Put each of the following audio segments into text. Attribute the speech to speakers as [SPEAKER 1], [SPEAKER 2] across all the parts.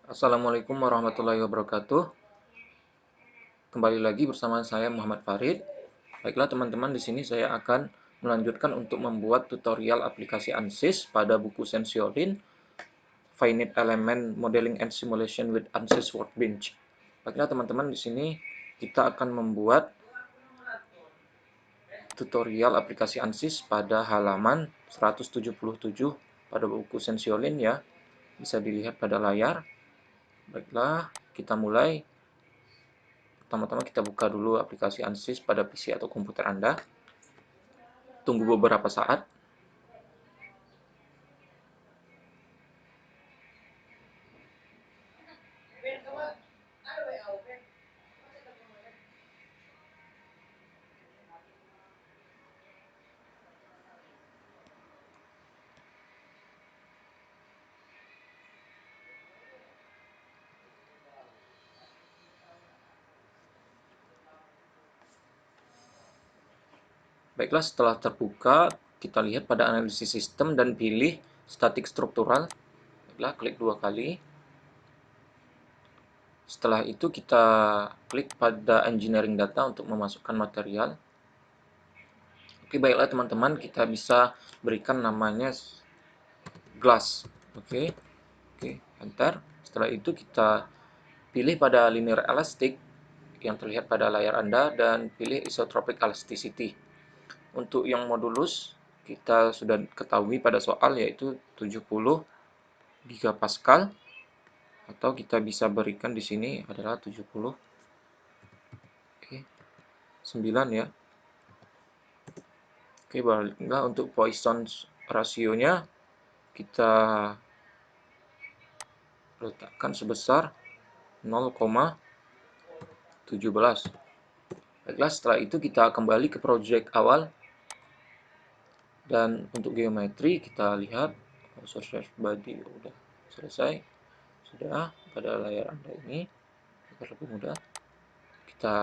[SPEAKER 1] Assalamualaikum warahmatullahi wabarakatuh. Kembali lagi bersama saya Muhammad Farid. Baiklah teman-teman, di sini saya akan melanjutkan untuk membuat tutorial aplikasi ANSYS pada buku Sensiorin Finite Element Modeling and Simulation with ANSYS Workbench. Baiklah teman-teman, di sini kita akan membuat tutorial aplikasi ANSYS pada halaman 177 pada buku Sensiorin ya. Bisa dilihat pada layar. Baiklah, kita mulai. Pertama-tama kita buka dulu aplikasi ANSYS pada PC atau komputer Anda. Tunggu beberapa saat. Baiklah, setelah terbuka, kita lihat pada analisis sistem dan pilih statik struktural. Baiklah, klik 2 kali. Setelah itu kita klik pada engineering data untuk memasukkan material. Oke, baiklah teman-teman, kita bisa berikan namanya glass. Oke, enter. Setelah itu kita pilih pada linear elastic yang terlihat pada layar Anda dan pilih isotropic elasticity. Untuk yang modulus kita sudah ketahui pada soal, yaitu 70 gigapascal, atau kita bisa berikan di sini adalah 70, 9 ya. Oke, baiklah untuk Poisson rasionya kita letakkan sebesar 0,17. Baiklah, setelah itu kita kembali ke project awal. Dan untuk geometri kita lihat source body udah selesai. Sudah pada layar Anda ini, agar lebih mudah. Kita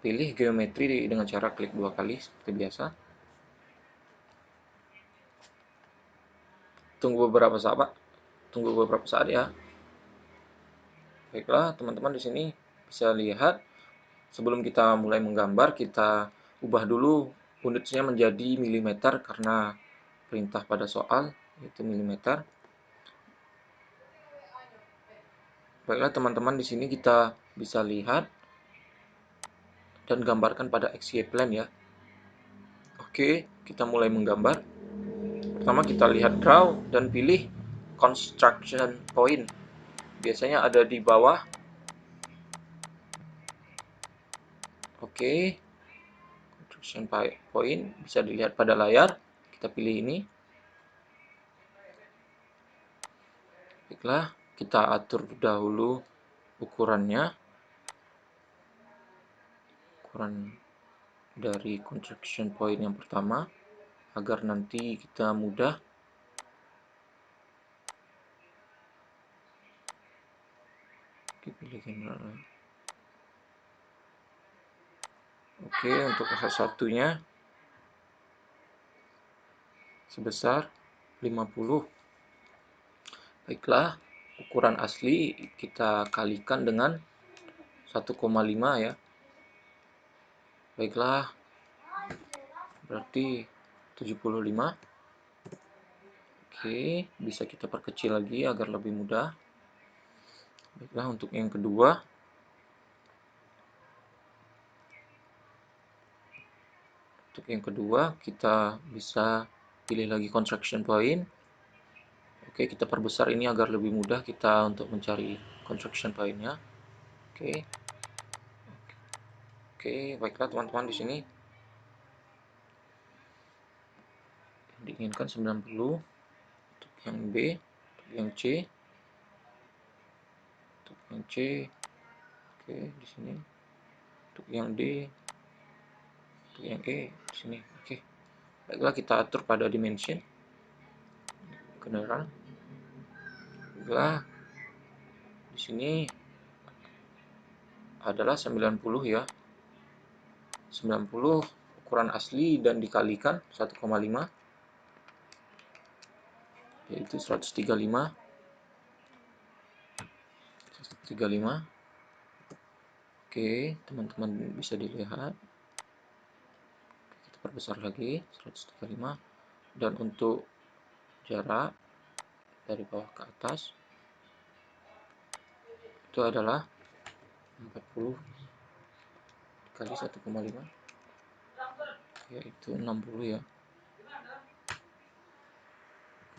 [SPEAKER 1] pilih geometri dengan cara klik 2 kali seperti biasa. Tunggu beberapa saat ya. Baiklah, teman-teman di sini bisa lihat sebelum kita mulai menggambar, kita ubah dulu unitnya menjadi milimeter karena perintah pada soal yaitu milimeter. Baiklah teman-teman, di sini kita bisa lihat dan gambarkan pada XY plane ya. Oke, kita mulai menggambar. Pertama kita lihat draw dan pilih construction point. Biasanya ada di bawah. Oke, construction point bisa dilihat pada layar. Kita pilih ini. Baiklah, kita atur dahulu ukurannya. Ukuran dari construction point yang pertama agar nanti kita mudah. Pilih general. Oke, untuk satunya sebesar 50. Baiklah, ukuran asli kita kalikan dengan 1,5 ya. Baiklah, berarti 75. Oke, bisa kita perkecil lagi agar lebih mudah. Baiklah, untuk yang kedua. Untuk yang kedua, kita bisa pilih lagi construction point. Oke, kita perbesar ini agar lebih mudah kita untuk mencari construction point-nya. Oke. Oke, baiklah teman-teman, di sini diinginkan 90. Untuk yang B, untuk yang C, untuk yang C. Oke, di sini. Untuk yang D, untuk yang E di sini. Oke. Baiklah, kita atur pada dimension kendaraan. Baiklah, di sini adalah 90 ya. 90 ukuran asli dan dikalikan 1,5 yaitu 135. 135. Oke, teman-teman bisa dilihat. Kita perbesar lagi 135. Dan untuk jarak dari bawah ke atas itu adalah 40 kali 1,5, yaitu 60 ya.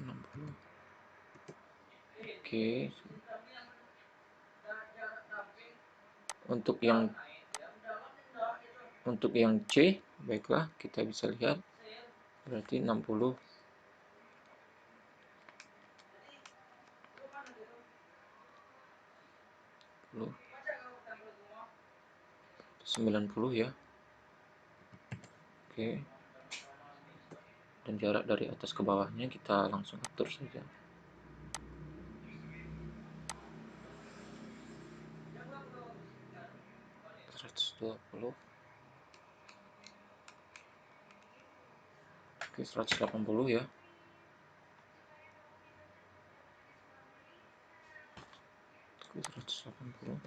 [SPEAKER 1] 60. Oke. Untuk yang C, baiklah, kita bisa lihat berarti 60. 90 ya. Oke. Dan jarak dari atas ke bawahnya kita langsung atur saja. 120. Oke, 180 ya. Oke, 180.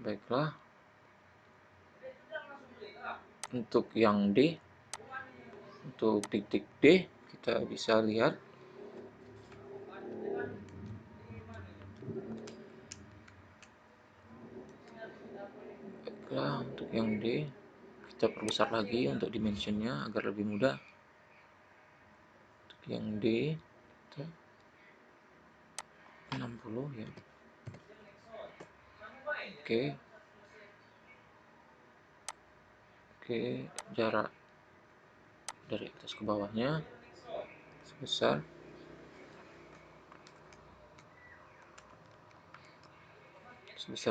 [SPEAKER 1] Baiklah. Untuk yang D, untuk titik D, kita bisa lihat. Baiklah, untuk yang D, kita perbesar lagi untuk dimensionnya agar lebih mudah. Untuk yang D, kita 60 ya. Oke. Oke, jarak dari atas ke bawahnya sebesar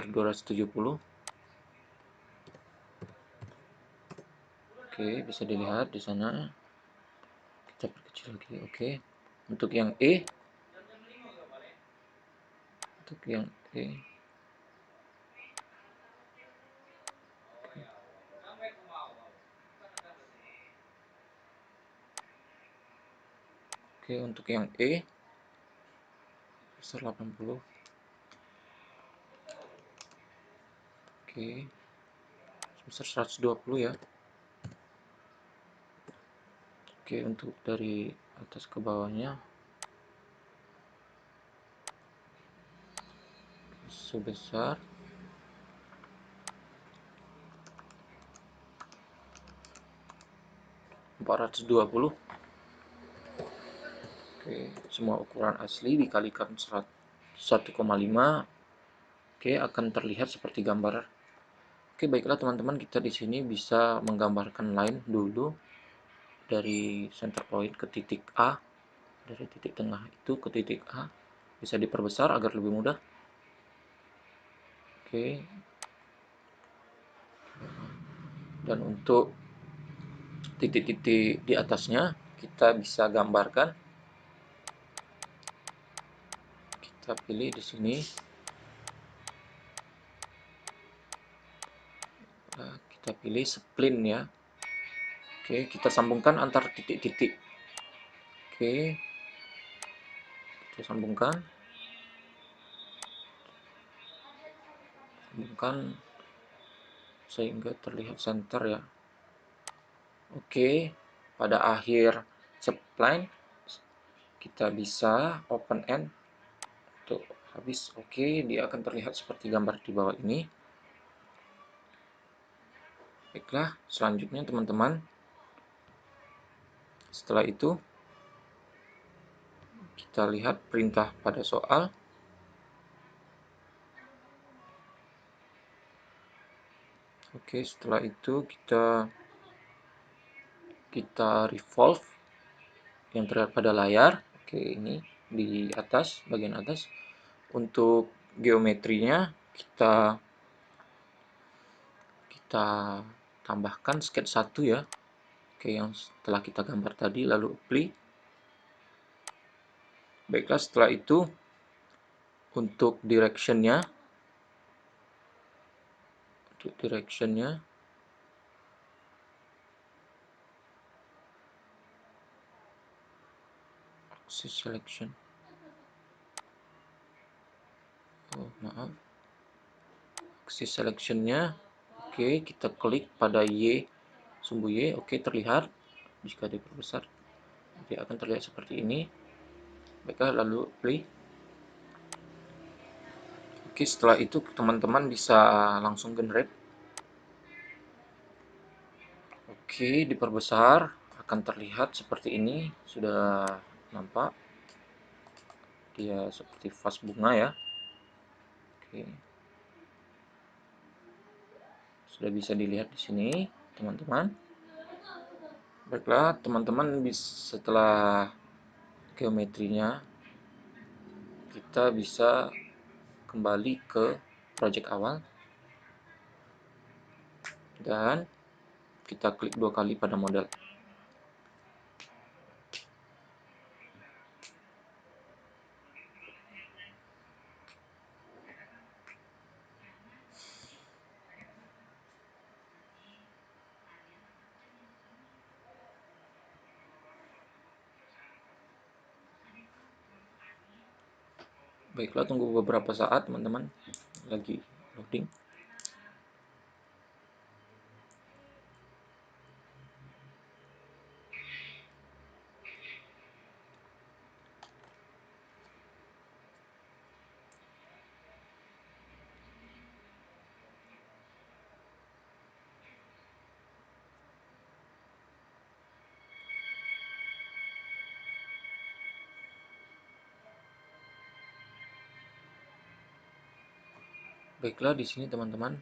[SPEAKER 1] 270. Oke, bisa dilihat di sana. Kita perkecil lagi. Oke. Untuk yang E, Oke, untuk yang E besar 80. Oke. Sebesar 120 ya. Oke, untuk dari atas ke bawahnya sebesar 420. Oke, semua ukuran asli dikalikan 1,5. Oke, akan terlihat seperti gambar. Oke, baiklah teman-teman, kita di sini bisa menggambarkan line dulu dari center point ke titik A, dari titik tengah itu ke titik A. Bisa diperbesar agar lebih mudah. Oke. Dan untuk titik-titik di atasnya kita bisa gambarkan. Kita pilih di sini. Nah, kita pilih spline ya. Oke, kita sambungkan antar titik-titik. Oke. Kita sambungkan sehingga terlihat center ya. Oke, pada akhir spline kita bisa open end untuk habis. Oke, dia akan terlihat seperti gambar di bawah ini. Baiklah, selanjutnya teman-teman, setelah itu kita lihat perintah pada soal. Oke, setelah itu kita revolve yang terlihat pada layar. Oke, ini di atas, bagian atas. Untuk geometrinya kita tambahkan sketch 1 ya. Oke, yang setelah kita gambar tadi, lalu apply. Baiklah, setelah itu untuk directionnya selection. Oh, maaf. Axis selectionnya. Oke, kita klik pada Y, sumbu Y. Oke, terlihat. Jika diperbesar, dia akan terlihat seperti ini. Baiklah, lalu play. Oke, setelah itu teman-teman bisa langsung generate. Oke, diperbesar akan terlihat seperti ini. Sudah nampak. Dia seperti vas bunga ya. Oke. Sudah bisa dilihat di sini, teman-teman. Baiklah, teman-teman setelah geometrinya kita bisa kembali ke project awal dan kita klik 2 kali pada model. Baiklah, tunggu beberapa saat teman-teman, lagi loading. Baiklah, di sini teman-teman.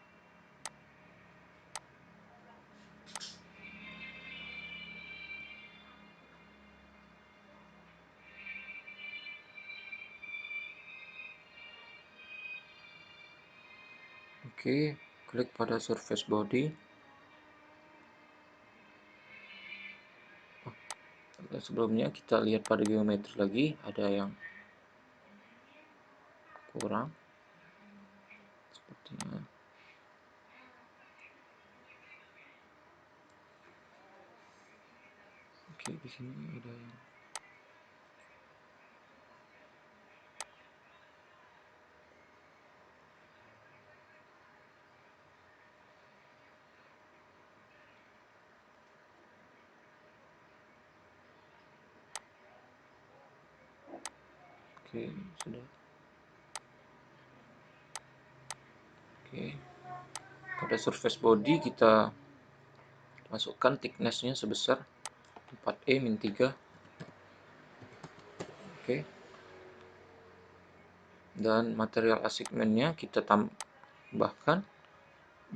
[SPEAKER 1] Oke, klik pada surface body. Sebelumnya kita lihat pada geometri lagi, ada yang kurang sepertinya. Oke, di sini ada yang oke, sudah. Oke. Pada surface body kita masukkan thickness-nya sebesar 4E-3. Oke. Dan material assignment-nya kita tambahkan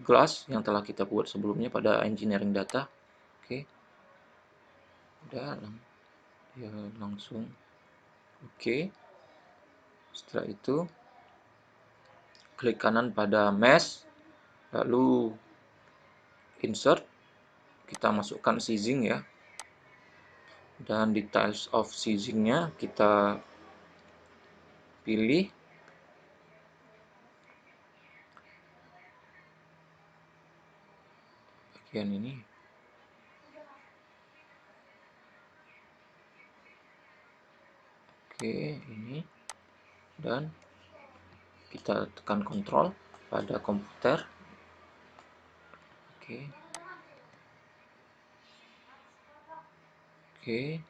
[SPEAKER 1] glass yang telah kita buat sebelumnya pada engineering data. Oke. Udah ya, langsung. Oke. Setelah itu klik kanan pada mesh, lalu insert, kita masukkan sizing ya, dan details of sizingnya kita pilih bagian ini. Oke, ini, dan kita tekan kontrol pada komputer. Oke. Oke,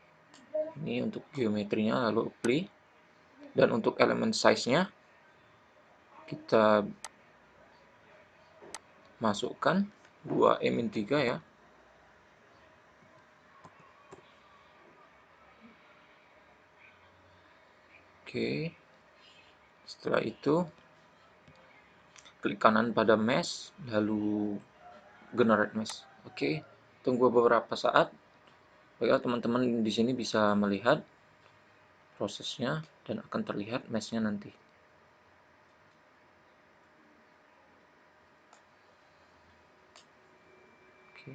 [SPEAKER 1] ini untuk geometrinya, lalu apply. Dan untuk elemen size-nya kita masukkan 2E-3 ya. Oke. Setelah itu klik kanan pada mesh, lalu generate mesh. Oke, tunggu beberapa saat. Baiklah, teman-teman di sini bisa melihat prosesnya dan akan terlihat mesh-nya nanti. Oke.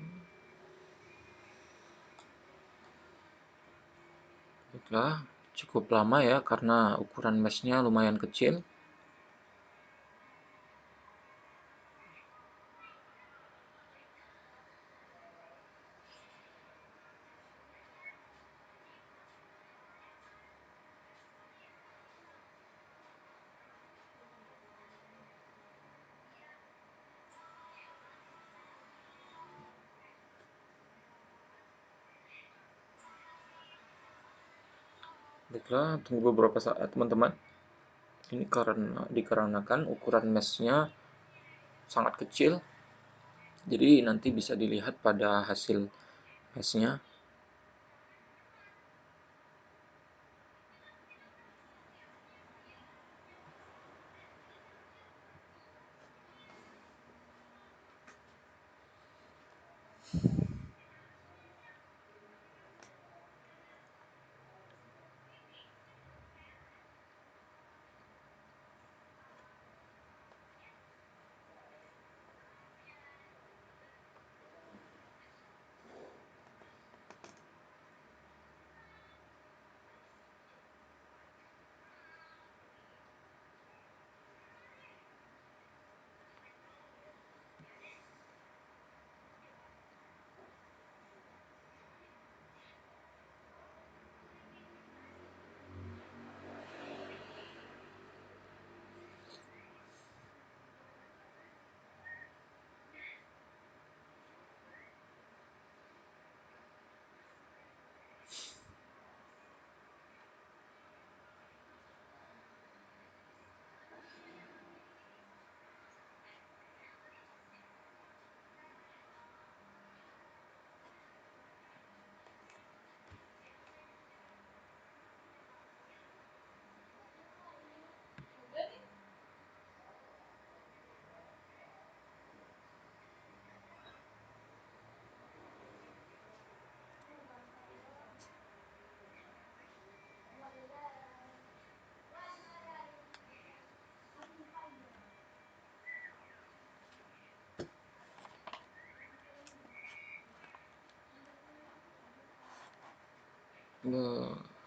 [SPEAKER 1] Baiklah, cukup lama ya karena ukuran mesh-nya lumayan kecil. Baiklah, tunggu beberapa saat teman-teman. Ini karena dikarenakan ukuran meshnya sangat kecil, jadi nanti bisa dilihat pada hasil meshnya.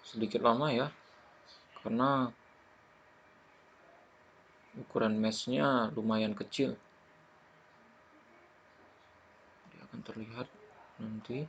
[SPEAKER 1] Sedikit lama ya, karena ukuran meshnya lumayan kecil. Dia akan terlihat nanti.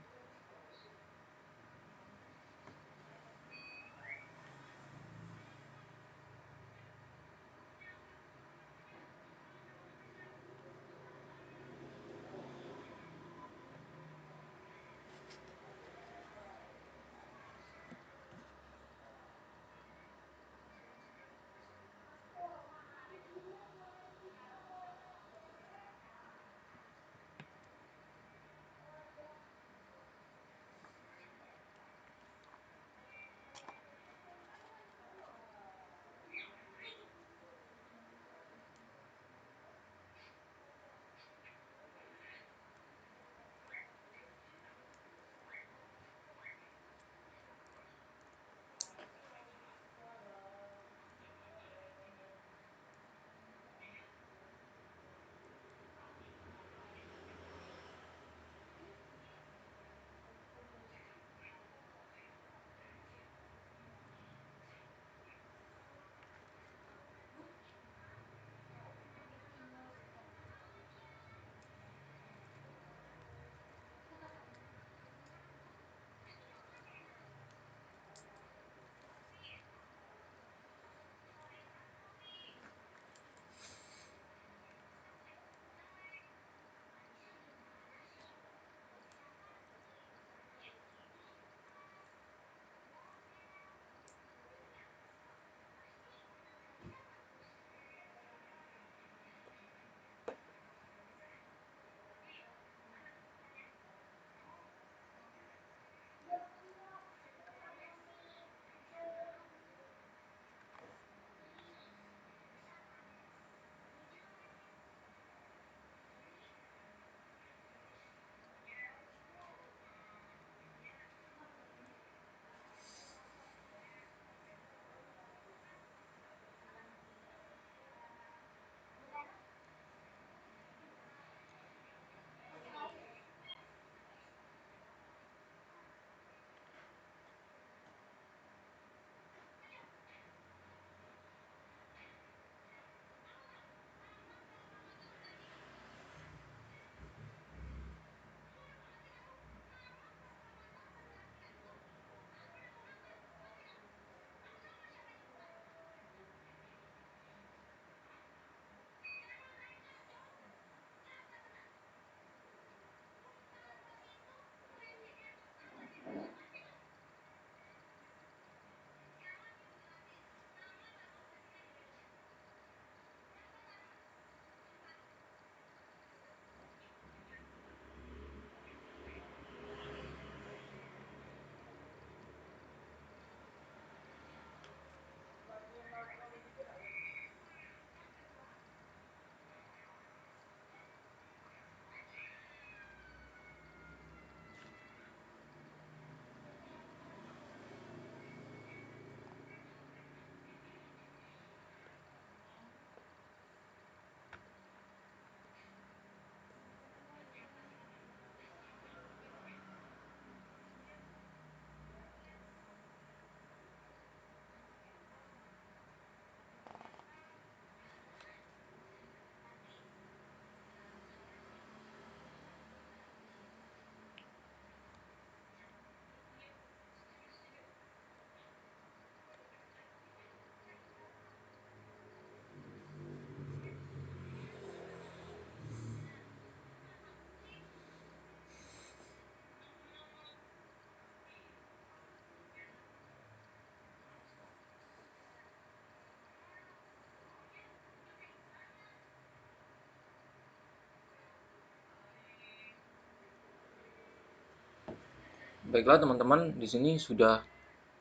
[SPEAKER 1] Baiklah teman-teman, di sini sudah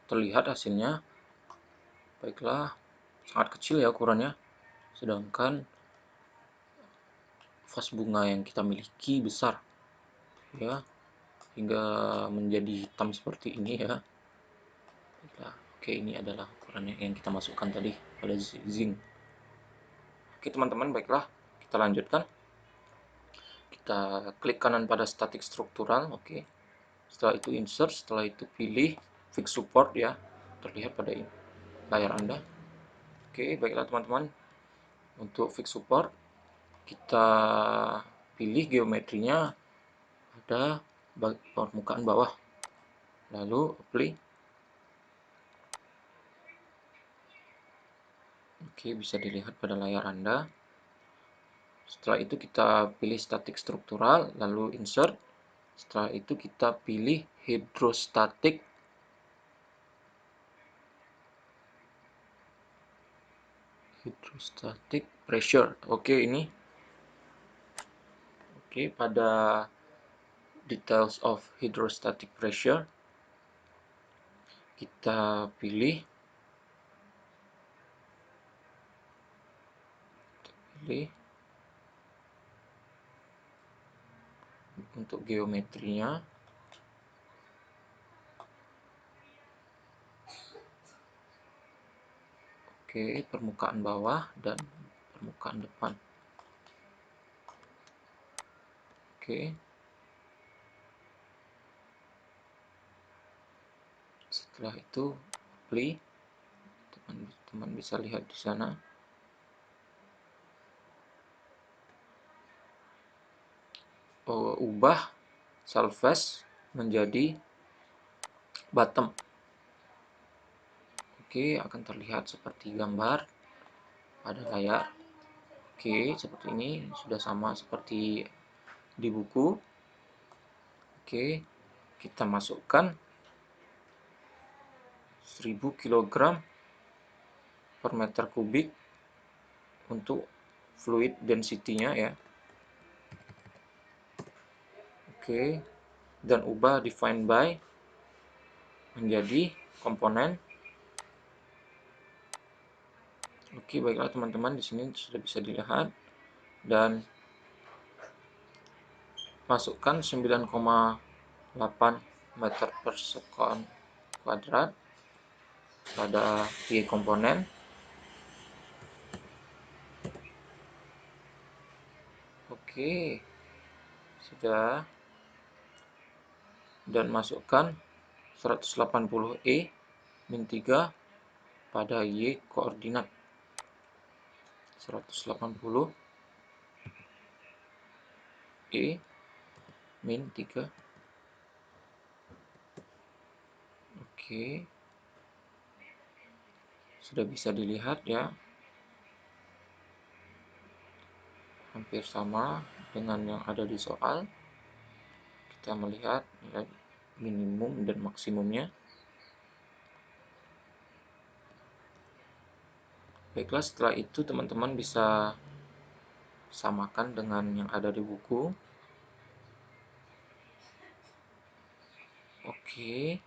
[SPEAKER 1] terlihat hasilnya. Baiklah, sangat kecil ya ukurannya. Sedangkan vas bunga yang kita miliki besar ya, hingga menjadi hitam seperti ini ya. Baiklah, oke, ini adalah ukurannya yang kita masukkan tadi pada zinc. Oke teman-teman, baiklah kita lanjutkan. Kita klik kanan pada static struktural, oke. Setelah itu insert, setelah itu pilih fix support ya, terlihat pada layar Anda. Oke, baiklah teman-teman, untuk fix support kita pilih geometrinya pada permukaan bawah, lalu apply. Oke, bisa dilihat pada layar Anda. Setelah itu kita pilih static struktural, lalu insert. Setelah itu kita pilih hydrostatic pressure. Oke, ini. Oke, pada details of hydrostatic pressure kita pilih untuk geometrinya. Oke, permukaan bawah dan permukaan depan. Oke. Setelah itu apply. Teman-teman bisa lihat di sana. Ubah surface menjadi bottom. Oke, akan terlihat seperti gambar pada layar. Oke, seperti ini sudah sama seperti di buku. Oke, kita masukkan 1000 kg per meter kubik untuk fluid density-nya ya. Oke, dan ubah define by menjadi komponen. Oke, baiklah teman-teman, di sini sudah bisa dilihat, dan masukkan 9,8 meter per second kuadrat pada Y komponen. Oke, sudah, dan masukkan 180 E min 3 pada Y koordinat 180 E min 3. Oke, sudah bisa dilihat ya, hampir sama dengan yang ada di soal. Kita melihat ya, minimum dan maksimumnya. Baiklah, setelah itu teman-teman bisa samakan dengan yang ada di buku. Oke,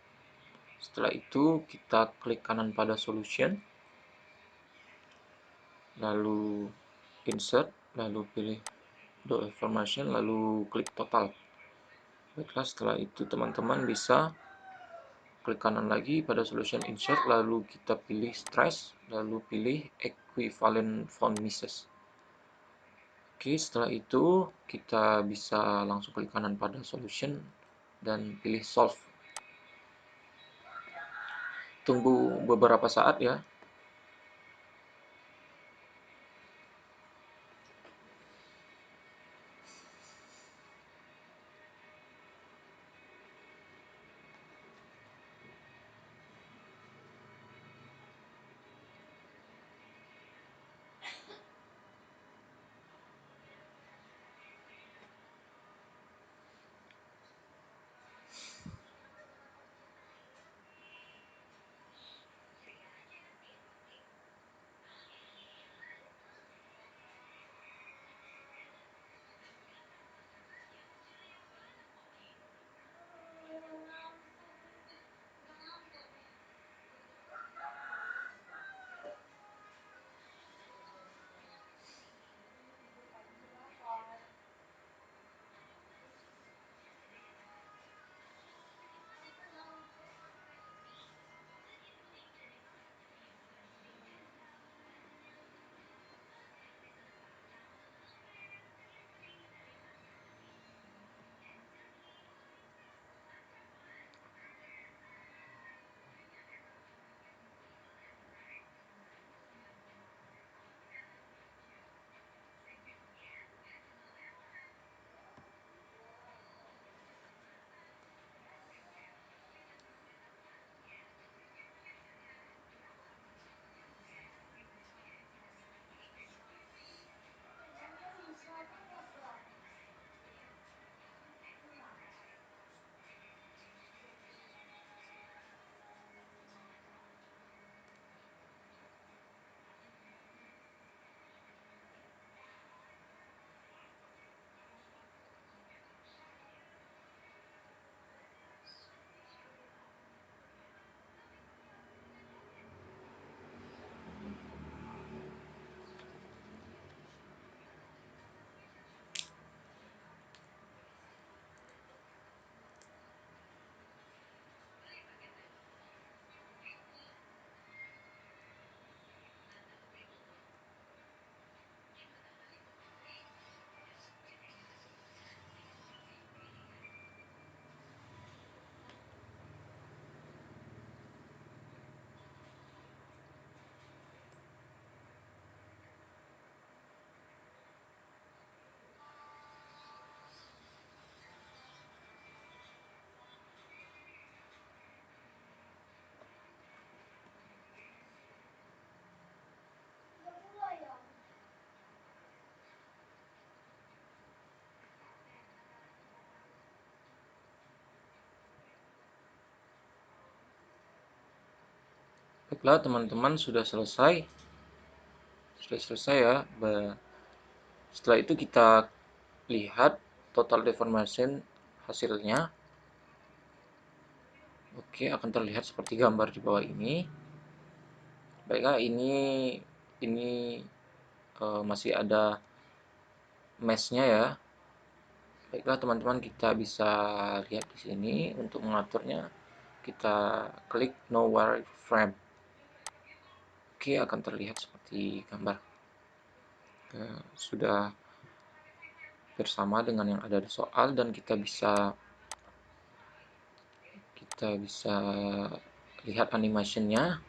[SPEAKER 1] setelah itu kita klik kanan pada solution, lalu insert, lalu pilih do information, lalu klik total. Baiklah, setelah itu teman-teman bisa klik kanan lagi pada solution insert, lalu kita pilih stress, lalu pilih equivalent von Mises. Oke, setelah itu kita bisa langsung klik kanan pada solution dan pilih solve. Tunggu beberapa saat ya. Baiklah teman-teman, sudah selesai ya. Setelah itu kita lihat total deformation hasilnya. Oke, akan terlihat seperti gambar di bawah ini. Baiklah, ini masih ada mesh-nya ya. Baiklah teman-teman, kita bisa lihat di sini. Untuk mengaturnya, kita klik no wireframe. Oke, akan terlihat seperti gambar. Sudah bersama dengan yang ada di soal, dan kita bisa lihat animasinya.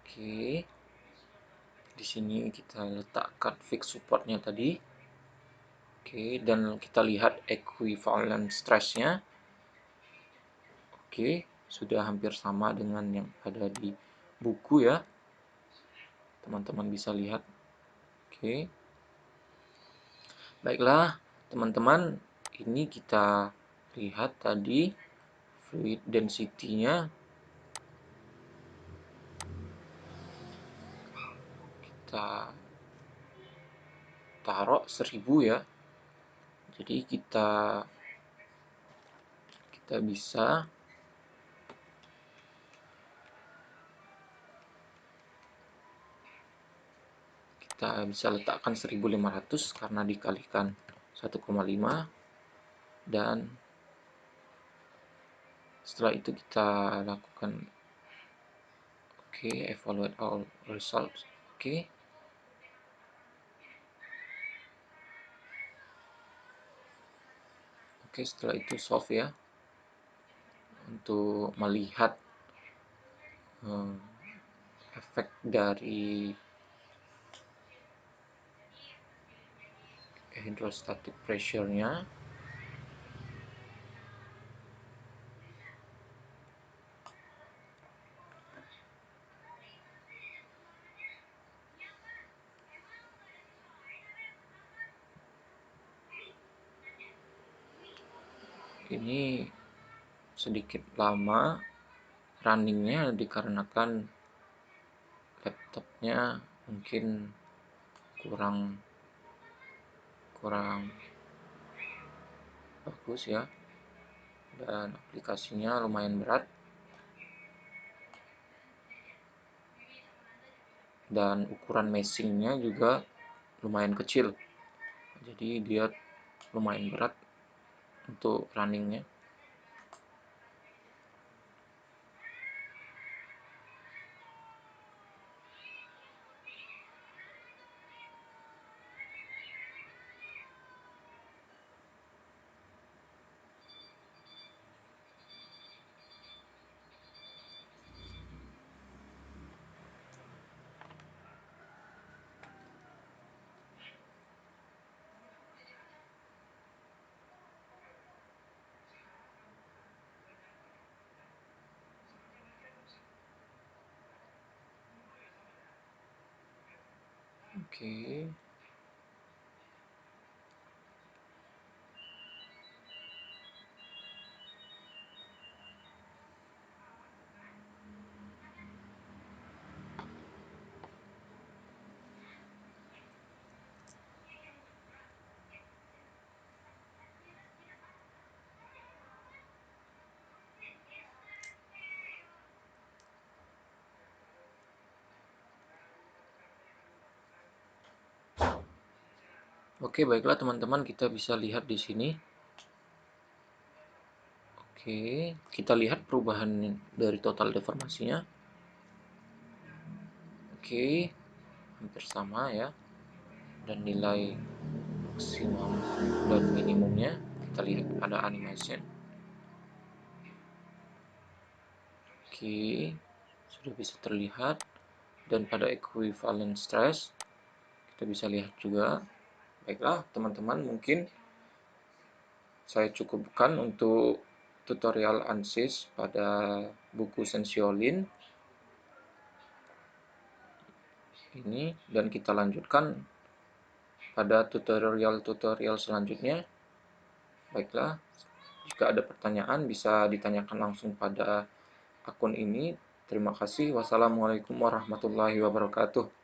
[SPEAKER 1] Oke, di sini kita letakkan fix supportnya tadi. Oke, dan kita lihat equivalent stress-nya. Oke, sudah hampir sama dengan yang ada di buku ya. Teman-teman bisa lihat. Oke. Baiklah, teman-teman, ini kita lihat tadi fluid density-nya. Kita taruh 1000 ya. Jadi kita bisa letakkan 1500 karena dikalikan 1,5, dan setelah itu kita lakukan evaluate all results. Setelah itu solve ya, untuk melihat efek dari hydrostatic pressure-nya. Ini sedikit lama runningnya dikarenakan laptopnya mungkin kurang bagus ya, dan aplikasinya lumayan berat, dan ukuran meshingnya juga lumayan kecil, jadi dia lumayan berat untuk runningnya. Baiklah teman-teman, kita bisa lihat di sini. Kita lihat perubahan dari total deformasinya. Hampir sama ya, dan nilai maksimum dan minimumnya kita lihat pada animation. Sudah bisa terlihat, dan pada equivalent stress kita bisa lihat juga. Baiklah teman-teman, mungkin saya cukupkan untuk tutorial ANSYS pada buku Sensiolin ini, dan kita lanjutkan pada tutorial selanjutnya. Baiklah, Jika ada pertanyaan bisa ditanyakan langsung pada akun ini. Terima kasih. Wassalamualaikum warahmatullahi wabarakatuh.